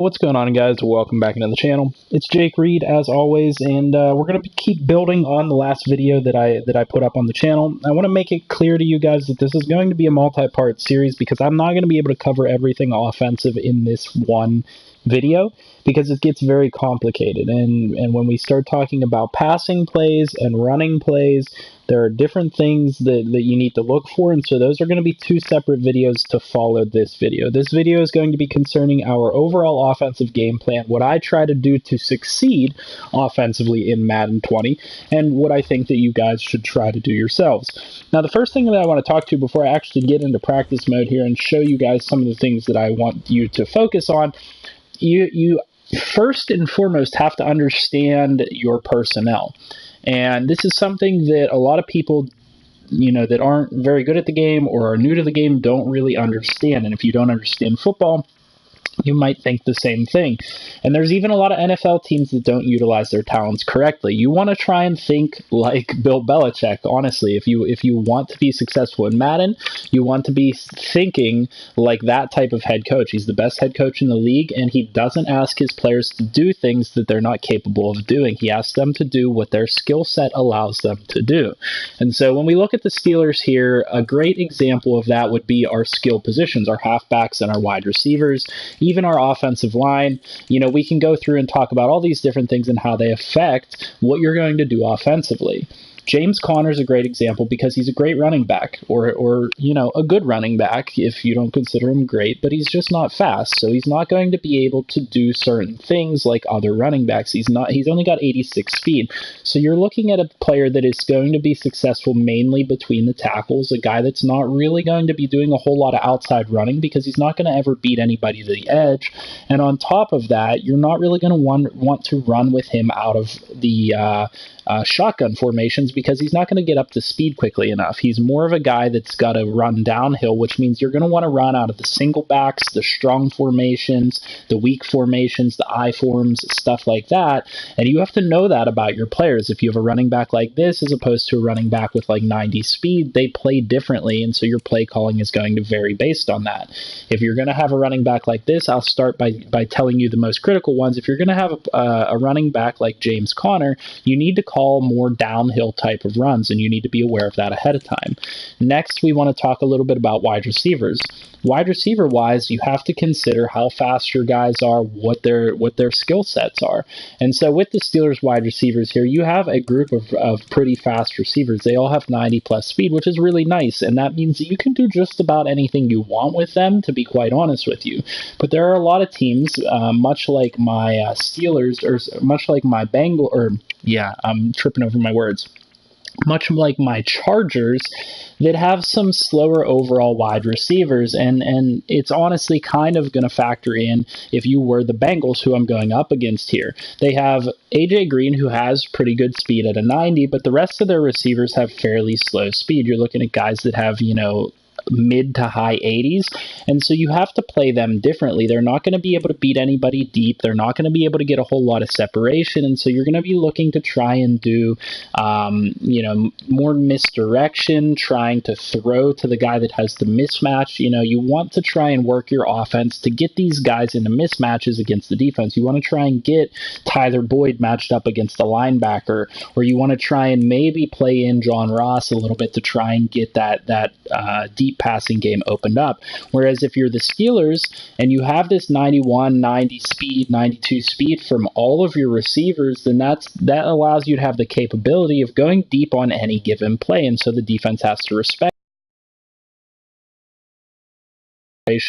What's going on, guys? Welcome back into the channel. It's Jake Reid, as always, and we're going to keep building on the last video that I put up on the channel. I want to make it clear to you guys that this is going to be a multi-part series because I'm not going to be able to cover everything offensive in this one video because it gets very complicated, and when we start talking about passing plays and running plays, there are different things that you need to look for, and so those are going to be two separate videos to follow this video. This video is going to be concerning our overall offensive game plan, what I try to do to succeed offensively in Madden 20, and what I think that you guys should try to do yourselves. Now, the first thing that I want to talk to before I actually get into practice mode here and show you guys some of the things that I want you to focus on, you first and foremost have to understand your personnel. And this is something that a lot of people, that aren't very good at the game or are new to the game don't really understand. And if you don't understand football, you might think the same thing. And there's even a lot of NFL teams that don't utilize their talents correctly. You want to try and think like Bill Belichick, honestly. If you want to be successful in Madden, you want to be thinking like that type of head coach. He's the best head coach in the league, and he doesn't ask his players to do things that they're not capable of doing. He asks them to do what their skill set allows them to do. And so when we look at the Steelers here, a great example of that would be our skill positions, our halfbacks and our wide receivers. Even our offensive line, we can go through and talk about all these different things and how they affect what you're going to do offensively. James Conner is a great example because he's a great running back, or a good running back if you don't consider him great, but he's just not fast, so he's not going to be able to do certain things like other running backs. He's only got 86 speed, so you're looking at a player that is going to be successful mainly between the tackles, a guy that's not really going to be doing a whole lot of outside running because he's not going to ever beat anybody to the edge, and on top of that, you're not really going to want to run with him out of the shotgun formations because he's not going to get up to speed quickly enough. He's more of a guy that's got to run downhill, which means you're going to want to run out of the single backs, the strong formations, the weak formations, the I forms, stuff like that. And you have to know that about your players. If you have a running back like this as opposed to a running back with like 90 speed, they play differently, and so your play calling is going to vary based on that. If you're going to have a running back like this, I'll start by telling you the most critical ones. If you're going to have a running back like James Conner, you need to call more downhill type of runs, and you need to be aware of that ahead of time. Next, we want to talk a little bit about wide receivers. Wide receiver wise, you have to consider how fast your guys are, what their skill sets are. And so with the Steelers wide receivers here, you have a group of pretty fast receivers. They all have 90 plus speed, which is really nice, and that means that you can do just about anything you want with them, to be quite honest with you. But there are a lot of teams, much like my Steelers, or much like my I'm tripping over my words. Much like my Chargers, that have some slower overall wide receivers, and it's honestly kind of going to factor in if you were the Bengals, who I'm going up against here. They have A.J. Green, who has pretty good speed at a 90, but the rest of their receivers have fairly slow speed. You're looking at guys that have, mid to high 80s, and so you have to play them differently. They're not going to be able to beat anybody deep. They're not going to be able to get a whole lot of separation, and so you're going to be looking to try and do more misdirection, trying to throw to the guy that has the mismatch. You want to try and work your offense to get these guys into mismatches against the defense. You want to try and get Tyler Boyd matched up against a linebacker, or you want to try and maybe play in John Ross a little bit to try and get that deep passing game opened up. Whereas if you're the Steelers and you have this 91, 90 speed, 92 speed from all of your receivers, then that allows you to have the capability of going deep on any given play, and so the defense has to respect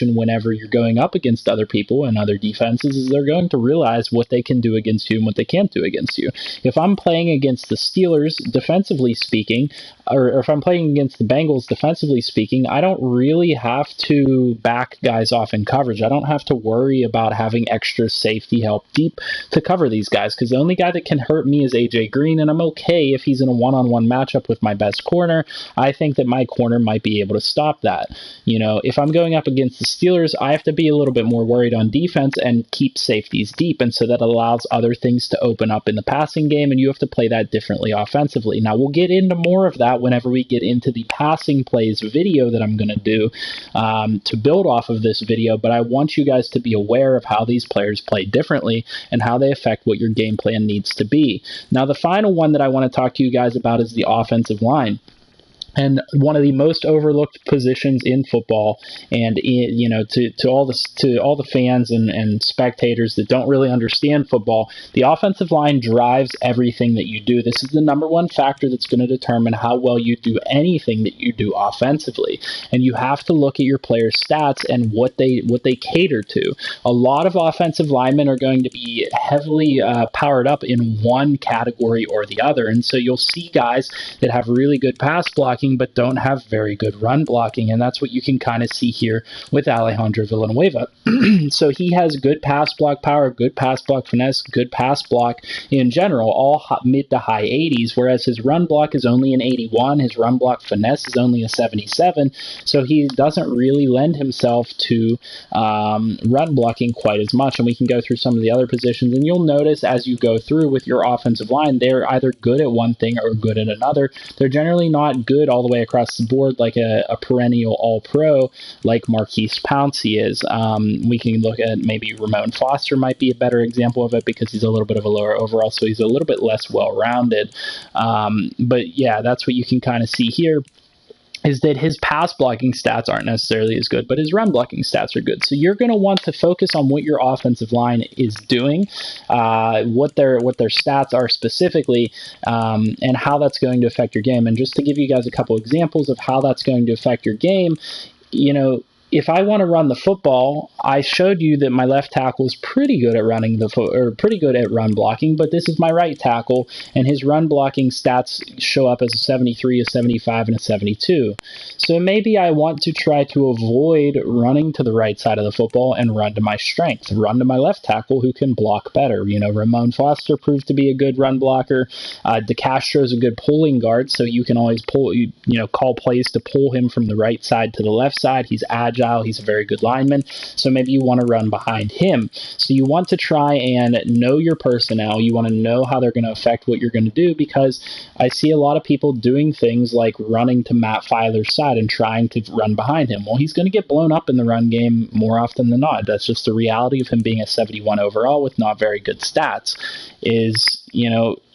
whenever you're going up against other people and other defenses, is they're going to realize what they can do against you and what they can't do against you. If I'm playing against the Steelers, defensively speaking, or if I'm playing against the Bengals, defensively speaking, I don't really have to back guys off in coverage. I don't have to worry about having extra safety help deep to cover these guys, because the only guy that can hurt me is A.J. Green, and I'm okay if he's in a one-on-one matchup with my best corner. I think that my corner might be able to stop that. If I'm going up against against the Steelers, I have to be a little bit more worried on defense and keep safeties deep, and so that allows other things to open up in the passing game, and you have to play that differently offensively. Now, we'll get into more of that whenever we get into the passing plays video that I'm going to do to build off of this video, but I want you guys to be aware of how these players play differently and how they affect what your game plan needs to be. Now, the final one that I want to talk to you guys about is the offensive line. And one of the most overlooked positions in football, and to all the fans and spectators that don't really understand football, the offensive line drives everything that you do. This is the number one factor that's going to determine how well you do anything that you do offensively. And you have to look at your players' stats and what they cater to. A lot of offensive linemen are going to be heavily powered up in one category or the other, and so you'll see guys that have really good pass blocking but don't have very good run blocking, and that's what you can kind of see here with Alejandro Villanueva. So he has good pass block power, good pass block finesse, good pass block in general, all mid to high 80s, whereas his run block is only an 81, his run block finesse is only a 77, so he doesn't really lend himself to run blocking quite as much. And we can go through some of the other positions, and you'll notice as you go through with your offensive line, they're either good at one thing or good at another. They're generally not good all the way across the board like a perennial all-pro like Marquise Pouncey is. We can look at maybe Ramon Foster might be a better example of it because he's a little bit of a lower overall, so he's a little bit less well-rounded. But yeah, that's what you can kind of see here, is that his pass blocking stats aren't necessarily as good, but his run blocking stats are good. So you're going to want to focus on what your offensive line is doing, what their stats are specifically, and how that's going to affect your game. And just to give you guys a couple examples of how that's going to affect your game, if I want to run the football, I showed you that my left tackle is pretty good at pretty good at run blocking, but this is my right tackle, and his run blocking stats show up as a 73, a 75, and a 72. So maybe I want to try to avoid running to the right side of the football and run to my strength, run to my left tackle who can block better. Ramon Foster proved to be a good run blocker. DeCastro is a good pulling guard, so you can always call plays to pull him from the right side to the left side. He's agile. He's a very good lineman, so maybe you want to run behind him. So you want to try and know your personnel. You want to know how they're going to affect what you're going to do, because I see a lot of people doing things like running to Matt Filer's side and trying to run behind him. Well, he's going to get blown up in the run game more often than not. That's just the reality of him being a 71 overall with not very good stats.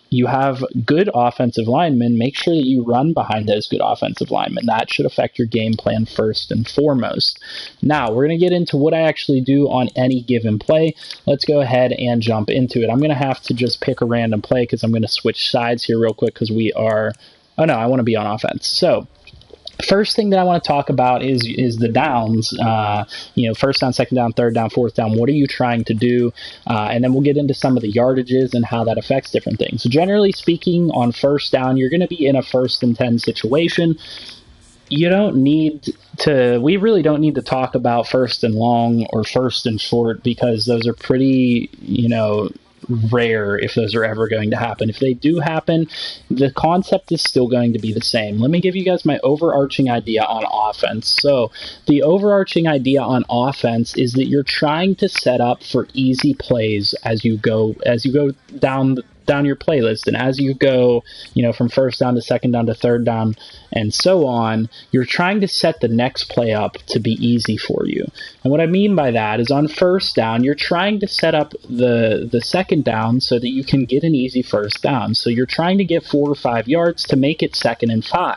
You have good offensive linemen, make sure that you run behind those good offensive linemen. That should affect your game plan first and foremost. Now, we're going to get into what I actually do on any given play. Let's go ahead and jump into it. I'm going to have to just pick a random play because I'm going to switch sides here real quick because I want to be on offense. So, first thing that I want to talk about is the downs, first down, second down, third down, fourth down. What are you trying to do? And then we'll get into some of the yardages and how that affects different things. So generally speaking, on first down, you're going to be in a 1st and 10 situation. We really don't need to talk about first and long or first and short, because those are pretty, rare if those are ever going to happen. If they do happen, the concept is still going to be the same. Let me give you guys my overarching idea on offense. So the overarching idea on offense is that you're trying to set up for easy plays as you go down your playlist, and as you go from first down to second down to third down and so on, you're trying to set the next play up to be easy for you. And what I mean by that is, on first down, you're trying to set up the second down so that you can get an easy first down. So you're trying to get 4 or 5 yards to make it 2nd and 5,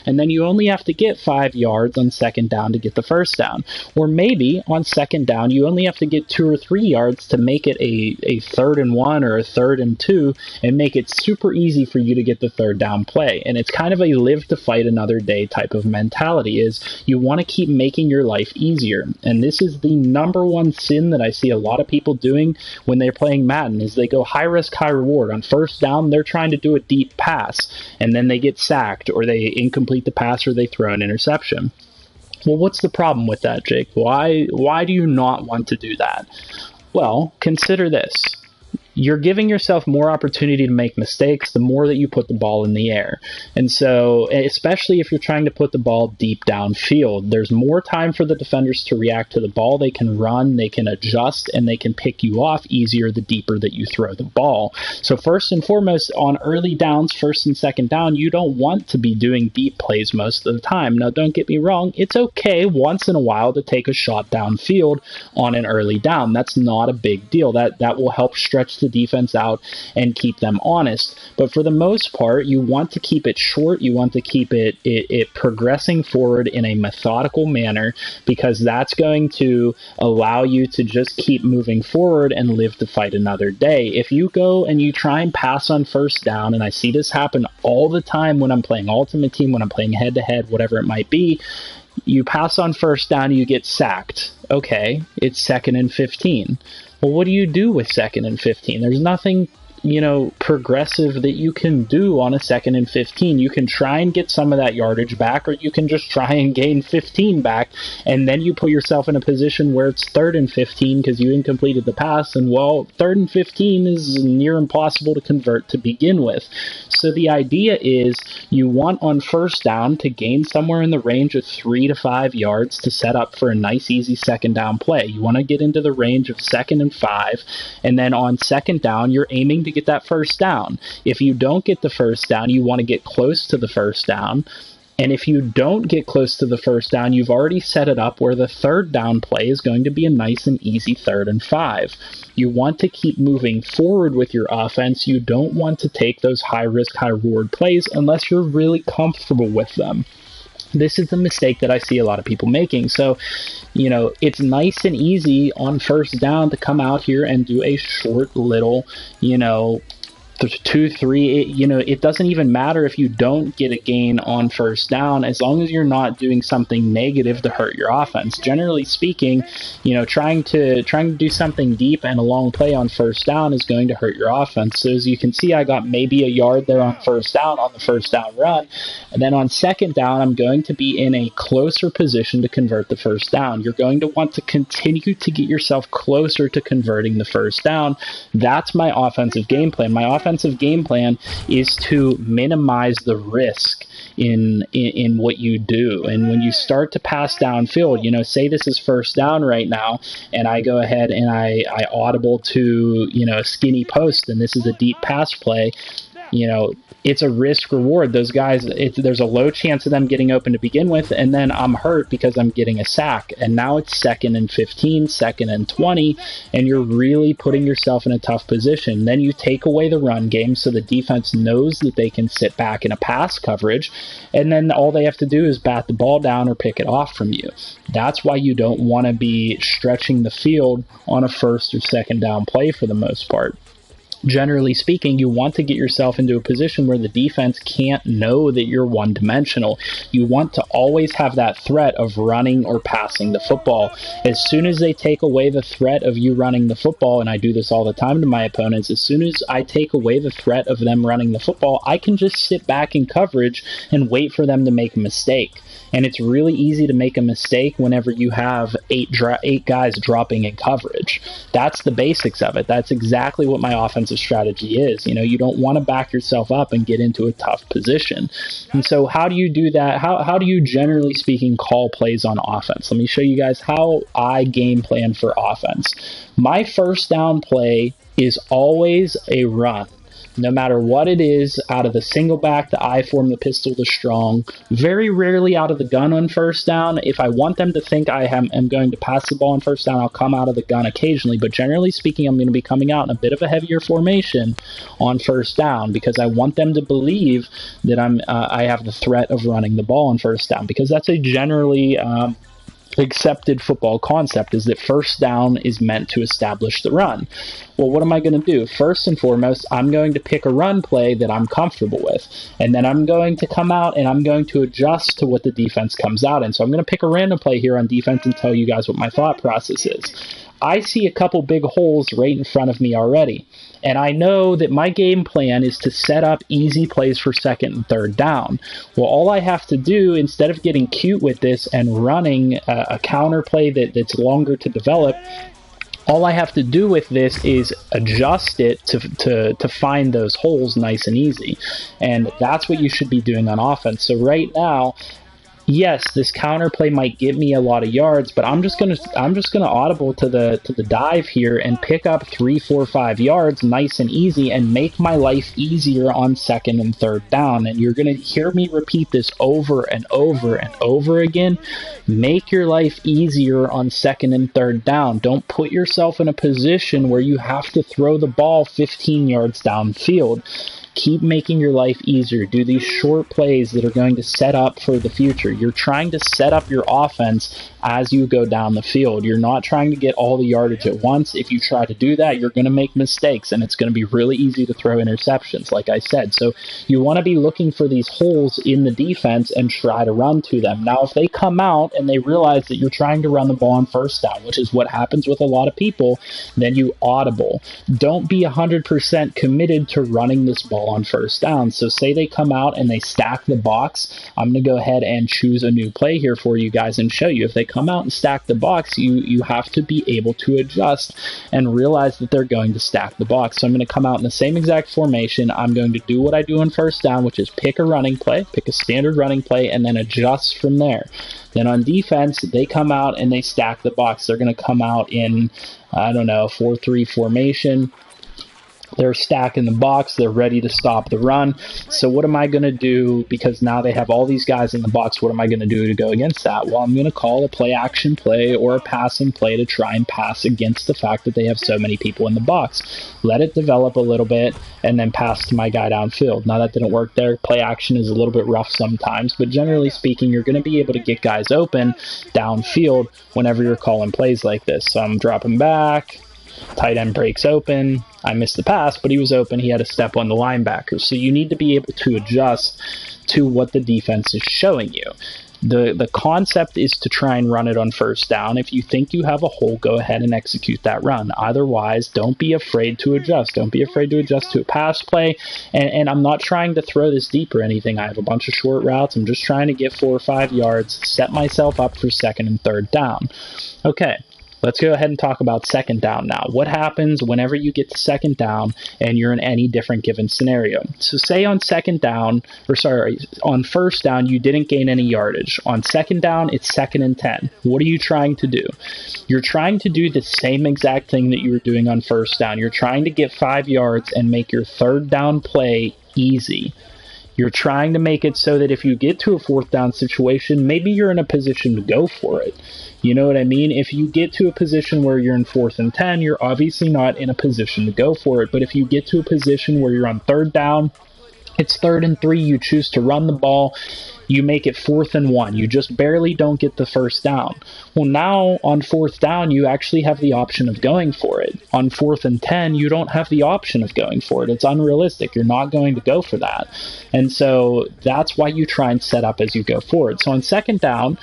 and then you only have to get 5 yards on second down to get the first down. Or maybe on second down you only have to get 2 or 3 yards to make it a 3rd and 1 or a 3rd and 2, and make it super easy for you to get the third down play. And it's kind of a live to fight another day type of mentality, is you want to keep making your life easier. And this is the number one sin that I see a lot of people doing when they're playing Madden, is they go high risk, high reward. On first down, they're trying to do a deep pass, and then they get sacked, or they incomplete the pass, or they throw an interception. Well, what's the problem with that, Jake? Why do you not want to do that? Well, consider this. you're giving yourself more opportunity to make mistakes the more that you put the ball in the air. And so, especially if you're trying to put the ball deep downfield, there's more time for the defenders to react to the ball. They can run, they can adjust, and they can pick you off easier the deeper that you throw the ball. So first and foremost, on early downs, first and second down, you don't want to be doing deep plays most of the time. Now, don't get me wrong, it's okay once in a while to take a shot downfield on an early down. That's not a big deal. That will help stretch the defense out and keep them honest. But for the most part, you want to keep it short. You want to keep it progressing forward in a methodical manner, because that's going to allow you to just keep moving forward and live to fight another day. If you go and you try and pass on first down, and I see this happen all the time when I'm playing Ultimate Team, when I'm playing head-to-head, whatever it might be, you pass on first down, you get sacked. Okay, it's 2nd and 15. Well, what do you do with 2nd and 15? There's nothing, progressive that you can do on a 2nd and 15. You can try and get some of that yardage back, or you can just try and gain 15 back, and then you put yourself in a position where it's 3rd and 15 because you incompleted the pass, and 3rd and 15 is near impossible to convert to begin with. So the idea is you want on first down to gain somewhere in the range of 3 to 5 yards to set up for a nice, easy second down play. You want to get into the range of 2nd and 5, and then on second down, you're aiming to get that first down. If you don't get the first down, you want to get close to the first down. And if you don't get close to the first down, you've already set it up where the third down play is going to be a nice and easy 3rd and 5. You want to keep moving forward with your offense. You don't want to take those high-risk, high-reward plays unless you're really comfortable with them. This is the mistake that I see a lot of people making. So, it's nice and easy on first down to come out here and do a short little, 2, 3, it doesn't even matter if you don't get a gain on first down, as long as you're not doing something negative to hurt your offense. Generally speaking, trying to do something deep and a long play on first down is going to hurt your offense. So as you can see, I got maybe a yard there on first down on the first down run, and then on second down, I'm going to be in a closer position to convert the first down. You're going to want to continue to get yourself closer to converting the first down. That's my offensive game plan. My offensive game plan is to minimize the risk in what you do. And when you start to pass downfield, say this is first down right now, and I go ahead and I audible to, a skinny post, and this is a deep pass play, it's a risk reward. Those guys, there's a low chance of them getting open to begin with, and then I'm hurt because I'm getting a sack. And now it's 2nd and 15, 2nd and 20, and you're really putting yourself in a tough position. Then you take away the run game so the defense knows that they can sit back in a pass coverage, and then all they have to do is bat the ball down or pick it off from you. That's why you don't want to be stretching the field on a first or second down play for the most part. Generally speaking, you want to get yourself into a position where the defense can't know that you're one-dimensional. You want to always have that threat of running or passing the football. As soon as they take away the threat of you running the football, and I do this all the time to my opponents, as soon as I take away the threat of them running the football, I can just sit back in coverage and wait for them to make a mistake. And it's really easy to make a mistake whenever you have eight guys dropping in coverage. That's the basics of it. That's exactly what my offensive strategy is. You don't want to back yourself up and get into a tough position. And so how do you do that? How do you, generally speaking, call plays on offense? Let me show you guys how I game plan for offense. My first down play is always a run. No matter what it is, out of the single back, the I form, the pistol, the strong, very rarely out of the gun on first down. If I want them to think I am going to pass the ball on first down, I'll come out of the gun occasionally, but generally speaking, I'm going to be coming out in a bit of a heavier formation on first down because I want them to believe that I have the threat of running the ball on first down, because that's a generally accepted football concept, is that first down is meant to establish the run. Well, what am I going to do? First and foremost, I'm going to pick a run play that I'm comfortable with, and then I'm going to come out and I'm going to adjust to what the defense comes out in. So I'm going to pick a random play here on defense and tell you guys what my thought process is. I see a couple big holes right in front of me already, and I know that my game plan is to set up easy plays for second and third down. Well, all I have to do, instead of getting cute with this and running a counter play that's longer to develop, All I have to do with this is adjust it to find those holes nice and easy. And that's what you should be doing on offense. So right now, yes, this counterplay might get me a lot of yards, but I'm just gonna audible to the dive here and pick up 3, 4, 5 yards nice and easy and make my life easier on second and third down. And you're gonna hear me repeat this over and over and over again. Make your life easier on second and third down. Don't put yourself in a position where you have to throw the ball 15 yards downfield. Keep making your life easier. Do these short plays that are going to set up for the future. You're trying to set up your offense as you go down the field. You're not trying to get all the yardage at once. If you try to do that, you're going to make mistakes, and it's going to be really easy to throw interceptions, like I said. So you want to be looking for these holes in the defense and try to run to them. Now, if they come out and they realize that you're trying to run the ball on first down, which is what happens with a lot of people, then you audible. Don't be 100% committed to running this ball on first down. So say they come out and they stack the box. I'm going to go ahead and choose a new play here for you guys and show you. If they come out and stack the box, you have to be able to adjust and realize that they're going to stack the box. So I'm going to come out in the same exact formation. I'm going to do what I do on first down, which is pick a running play, pick a standard running play, and then adjust from there. Then on defense, they come out and they stack the box. They're going to come out in, I don't know, 4-3 formation. They're stacking the box. They're ready to stop the run. So what am I going to do? Because now they have all these guys in the box. What am I going to do to go against that? Well, I'm going to call a play action play or a passing play to try and pass against the fact that they have so many people in the box. Let it develop a little bit and then pass to my guy downfield. Now that didn't work there. Play action is a little bit rough sometimes, but generally speaking, you're going to be able to get guys open downfield whenever you're calling plays like this. So I'm dropping back. Tight end breaks open. I missed the pass, but he was open. He had a step on the linebacker. So you need to be able to adjust to what the defense is showing you. The concept is to try and run it on first down. If you think you have a hole, go ahead and execute that run. Otherwise, don't be afraid to adjust. Don't be afraid to adjust to a pass play. And I'm not trying to throw this deep or anything. I have a bunch of short routes. I'm just trying to get 4 or 5 yards, set myself up for second and third down. Okay. Let's go ahead and talk about second down now. What happens whenever you get to second down and you're in any different given scenario? So say on on first down, you didn't gain any yardage. On second down, it's 2nd and 10. What are you trying to do? You're trying to do the same exact thing that you were doing on first down. You're trying to get 5 yards and make your third down play easy. You're trying to make it so that if you get to a 4th down situation, maybe you're in a position to go for it. You know what I mean? If you get to a position where you're in 4th and 10, you're obviously not in a position to go for it. But if you get to a position where you're on 3rd down, it's 3rd and 3, you choose to run the ball, you make it 4th and 1. You just barely don't get the first down. Well, now on 4th down, you actually have the option of going for it. On 4th and 10, you don't have the option of going for it. It's unrealistic. You're not going to go for that. And so that's why you try and set up as you go forward. So on second down,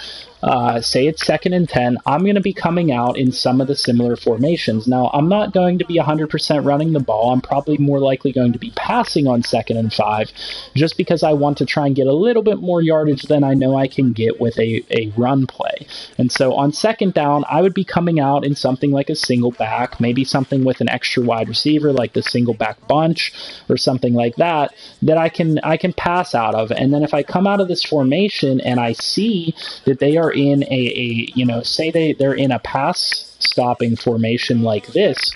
say it's 2nd and 10, I'm going to be coming out in some of the similar formations. Now, I'm not going to be 100% running the ball. I'm probably more likely going to be passing on 2nd and 5, just because I want to try and get a little bit more yardage than I know I can get with a run play. And so on second down, I would be coming out in something like a single back, maybe something with an extra wide receiver like the single back bunch or something like that, that I can pass out of. And then if I come out of this formation and I see that they are in say they're in a pass stopping formation like this,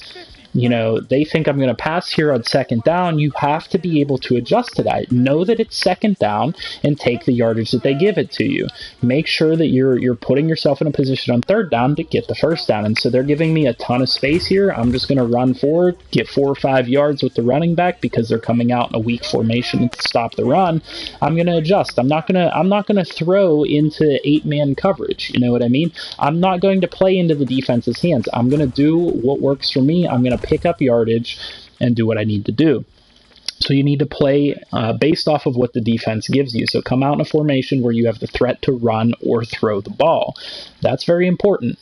they think I'm going to pass here on second down, you have to be able to adjust to that. Know that it's second down and take the yardage that they give it to you. Make sure that you're putting yourself in a position on third down to get the first down. And so they're giving me a ton of space here. I'm just going to run forward, get 4 or 5 yards with the running back because they're coming out in a weak formation to stop the run. I'm going to adjust. I'm not going to throw into 8-man coverage. You know what I mean? I'm not going to play into the defense's hands. I'm going to do what works for me. I'm going to pick up yardage and do what I need to do. So you need to play based off of what the defense gives you. So come out in a formation where you have the threat to run or throw the ball. That's very important.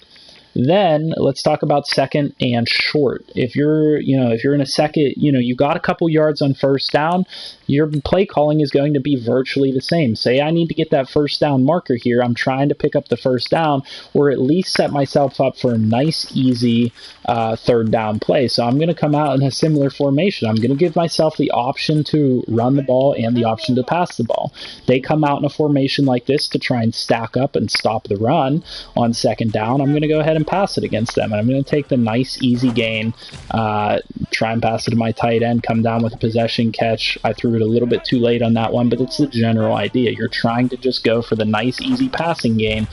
Then let's talk about second and short. If you're in a second, you got a couple yards on first down, your play calling is going to be virtually the same. Say I need to get that first down marker here. I'm trying to pick up the first down, or at least set myself up for a nice, easy third down play. So I'm going to come out in a similar formation. I'm going to give myself the option to run the ball and the option to pass the ball. They come out in a formation like this to try and stack up and stop the run on second down. I'm going to go ahead and pass it against them, and I'm going to take the nice, easy gain, try and pass it to my tight end, come down with a possession catch. I threw it a little bit too late on that one, but it's the general idea. You're trying to just go for the nice, easy passing game,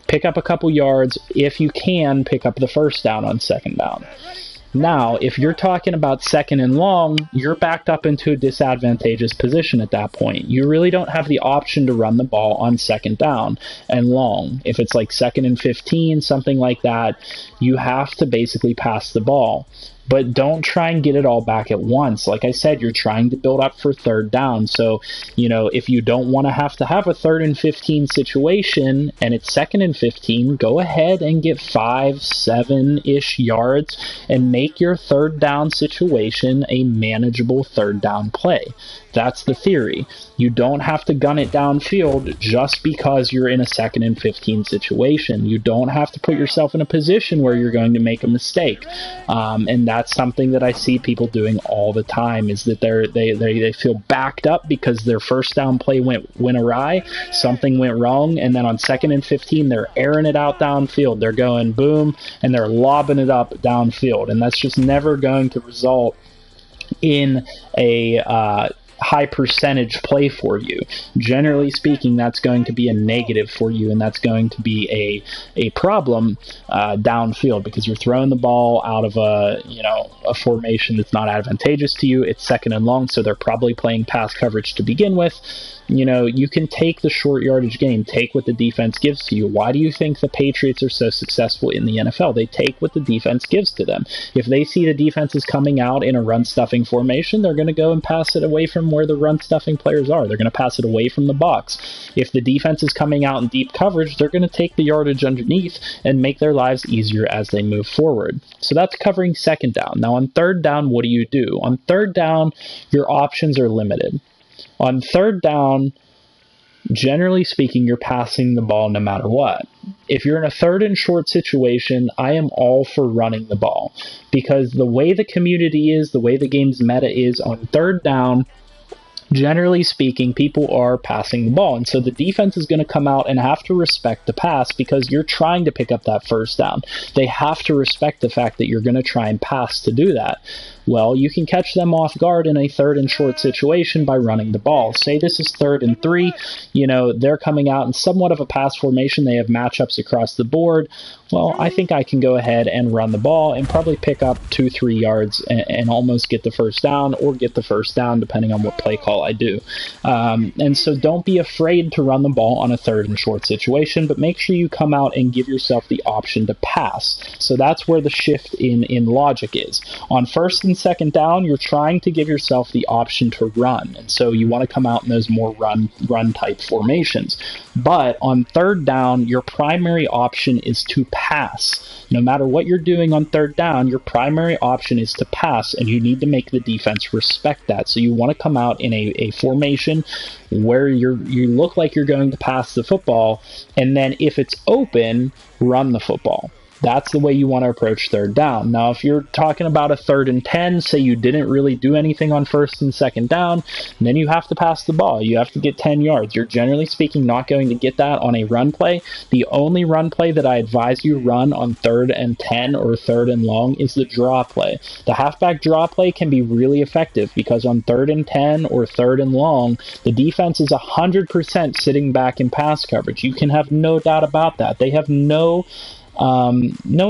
pick up a couple yards. If you can, pick up the first down on second down. Now, if you're talking about second and long, you're backed up into a disadvantageous position at that point. You really don't have the option to run the ball on second down and long. If it's like second and 15, something like that, you have to basically pass the ball. But don't try and get it all back at once. Like I said, you're trying to build up for third down. So, if you don't want to have a third and 15 situation and it's second and 15, go ahead and get 5, 7-ish yards and make your third down situation a manageable third down play. That's the theory. You don't have to gun it downfield just because you're in a second and 15 situation. You don't have to put yourself in a position where you're going to make a mistake. And that's something that I see people doing all the time, is that they feel backed up because their first down play went awry, something went wrong, and then on second and 15, they're airing it out downfield. They're going boom, and they're lobbing it up downfield. And that's just never going to result in a high percentage play for you. Generally speaking, that's going to be a negative for you, and that's going to be a problem downfield, because you're throwing the ball out of a formation that's not advantageous to you. It's second and long, so they're probably playing pass coverage to begin with. You can take the short yardage game, take what the defense gives to you. Why do you think the Patriots are so successful in the NFL? They take what the defense gives to them. If they see the defense is coming out in a run-stuffing formation, they're going to go and pass it away from where the run-stuffing players are. They're going to pass it away from the box. If the defense is coming out in deep coverage, they're going to take the yardage underneath and make their lives easier as they move forward. So that's covering second down. Now on third down, what do? On third down, your options are limited. On third down, generally speaking, you're passing the ball no matter what. If you're in a third and short situation, I am all for running the ball, because the way the community is, the way the game's meta is, on third down, generally speaking, people are passing the ball. And so the defense is going to come out and have to respect the pass, because you're trying to pick up that first down. They have to respect the fact that you're going to try and pass to do that. Well, you can catch them off guard in a third and short situation by running the ball. Say this is 3rd and 3, they're coming out in somewhat of a pass formation. They have matchups across the board. Well, I think I can go ahead and run the ball and probably pick up 2-3 yards and almost get the first down, or get the first down depending on what play call I do. And so don't be afraid to run the ball on a third and short situation, but make sure you come out and give yourself the option to pass. So that's where the shift in logic is. On first and second down, you're trying to give yourself the option to run, and so you want to come out in those more run type formations. But on third down, your primary option is to pass. No matter what you're doing on third down, your primary option is to pass, and you need to make the defense respect that. So you want to come out in a formation where you look like you're going to pass the football, and then if it's open, run the football. That's the way you want to approach third down. Now, if you're talking about a 3rd and 10, say you didn't really do anything on first and second down, then you have to pass the ball. You have to get 10 yards. You're generally speaking not going to get that on a run play. The only run play that I advise you run on 3rd and 10 or 3rd and long is the draw play. The halfback draw play can be really effective, because on 3rd and 10 or 3rd and long, the defense is 100% sitting back in pass coverage. You can have no doubt about that. They have no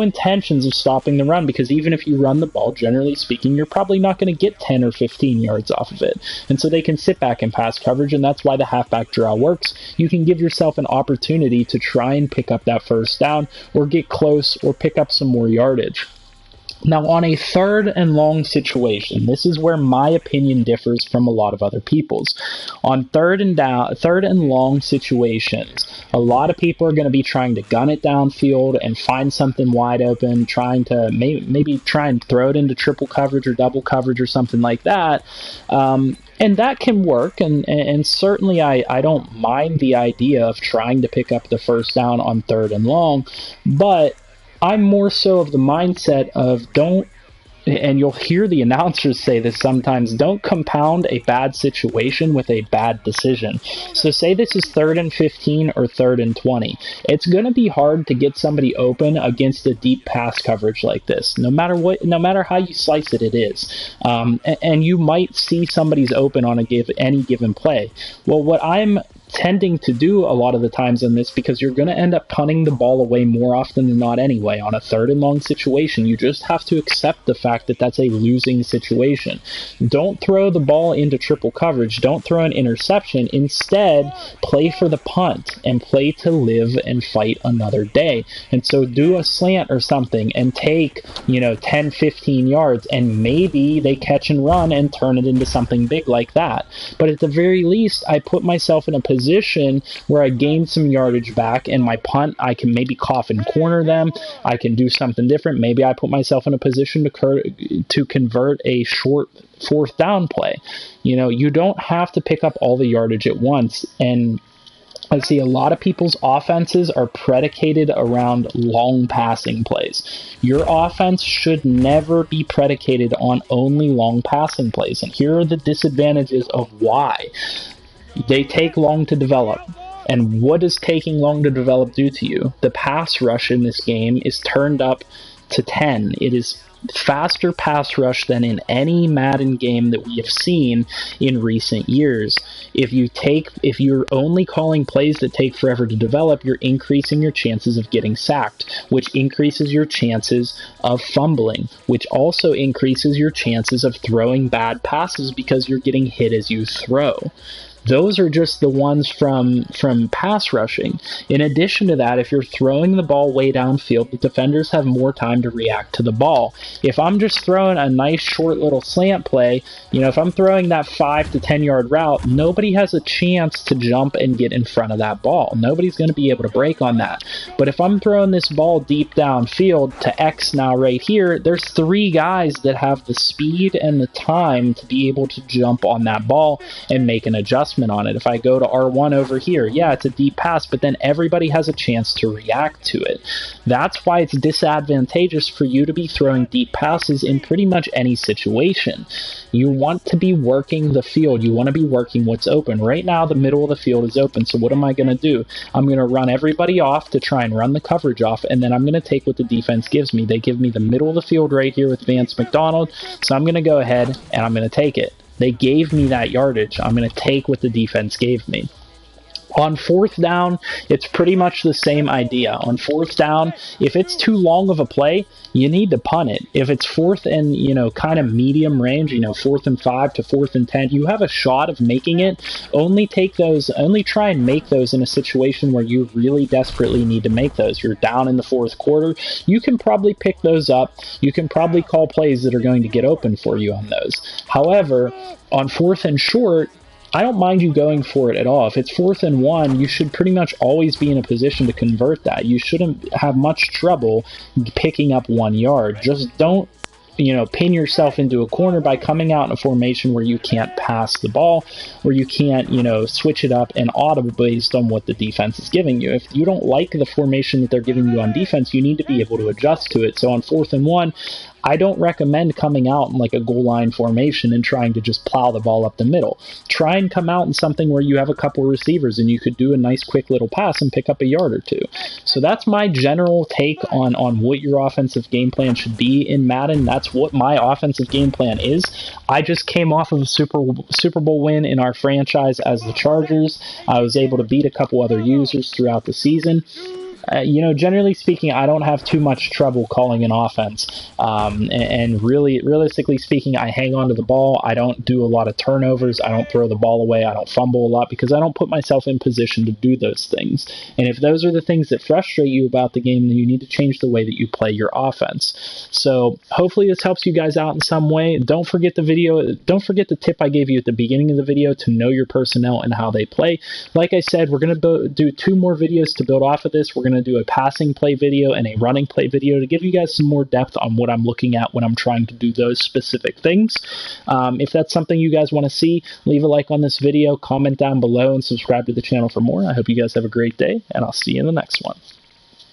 intentions of stopping the run, because even if you run the ball, generally speaking, you're probably not going to get 10 or 15 yards off of it. And so they can sit back in pass coverage, and that's why the halfback draw works. You can give yourself an opportunity to try and pick up that first down, or get close, or pick up some more yardage. Now, on a third and long situation, this is where my opinion differs from a lot of other people's. On third and long situations, a lot of people are going to be trying to gun it downfield and find something wide open, trying to maybe try and throw it into triple coverage or double coverage or something like that. And that can work, and certainly I don't mind the idea of trying to pick up the first down on third and long, but I'm more so of the mindset of don't, and you'll hear the announcers say this sometimes, don't compound a bad situation with a bad decision. So say this is 3rd and 15 or 3rd and 20. It's going to be hard to get somebody open against a deep pass coverage like this. No matter how you slice it, it is. And you might see somebody's open on any given play. Well, what I'm tending to do a lot of the times on this, because you're going to end up punting the ball away more often than not anyway on a third and long situation. You just have to accept the fact that that's a losing situation. Don't throw the ball into triple coverage. Don't throw an interception. Instead, play for the punt and play to live and fight another day. And so do a slant or something and take 10, 15 yards, and maybe they catch and run and turn it into something big like that. But at the very least, I put myself in a position where I gain some yardage back, and my punt, I can maybe coffin corner them. I can do something different. Maybe I put myself in a position to convert a short 4th down play. You don't have to pick up all the yardage at once. And I see a lot of people's offenses are predicated around long passing plays. Your offense should never be predicated on only long passing plays. And here are the disadvantages of why. They take long to develop. And what does taking long to develop do to you? The pass rush in this game is turned up to 10. It is faster pass rush than in any Madden game that we have seen in recent years. If you're only calling plays that take forever to develop, you're increasing your chances of getting sacked, which increases your chances of fumbling, which also increases your chances of throwing bad passes because you're getting hit as you throw. Those are just the ones from pass rushing. In addition to that, if you're throwing the ball way downfield, the defenders have more time to react to the ball. If I'm just throwing a nice short little slant play, if I'm throwing that 5 to 10 yard route, nobody has a chance to jump and get in front of that ball. Nobody's going to be able to break on that. But if I'm throwing this ball deep downfield to X now right here, there's 3 guys that have the speed and the time to be able to jump on that ball and make an adjustment on it. If I go to R1 over here, yeah, it's a deep pass, but then everybody has a chance to react to it. That's why it's disadvantageous for you to be throwing deep passes in pretty much any situation. You want to be working the field. You want to be working what's open. Right now, the middle of the field is open, so what am I going to do? I'm going to run everybody off to try and run the coverage off, and then I'm going to take what the defense gives me. They give me the middle of the field right here with Vance McDonald, so I'm going to go ahead and I'm going to take it. They gave me that yardage. I'm going to take what the defense gave me. On 4th down, it's pretty much the same idea. On 4th down, if it's too long of a play, you need to punt it. If it's 4th and, kind of medium range, 4th and 5 to 4th and 10, you have a shot of making it. Only try and make those in a situation where you really desperately need to make those. You're down in the 4th quarter. You can probably pick those up. You can probably call plays that are going to get open for you on those. However, on 4th and short, I don't mind you going for it at all. If it's 4th and 1, you should pretty much always be in a position to convert that. You shouldn't have much trouble picking up 1 yard. Just don't pin yourself into a corner by coming out in a formation where you can't pass the ball, where you can't, switch it up and audible based on what the defense is giving you. If you don't like the formation that they're giving you on defense, you need to be able to adjust to it. So on 4th and 1, I don't recommend coming out in like a goal line formation and trying to just plow the ball up the middle. Try and come out in something where you have a couple receivers and you could do a nice quick little pass and pick up a yard or two. So that's my general take on what your offensive game plan should be in Madden. That's what my offensive game plan is. I just came off of a Super Bowl win in our franchise as the Chargers. I was able to beat a couple other users throughout the season. generally speaking, I don't have too much trouble calling an offense. And really, realistically speaking, I hang on to the ball. I don't do a lot of turnovers. I don't throw the ball away. I don't fumble a lot because I don't put myself in position to do those things. And if those are the things that frustrate you about the game, then you need to change the way that you play your offense. So hopefully this helps you guys out in some way. Don't forget the tip I gave you at the beginning of the video to know your personnel and how they play. Like I said, we're going to do 2 more videos to build off of this. We're going to do a passing play video and a running play video to give you guys some more depth on what I'm looking at when I'm trying to do those specific things. If that's something you guys want to see, leave a like on this video, comment down below, and subscribe to the channel for more. I hope you guys have a great day, and I'll see you in the next one.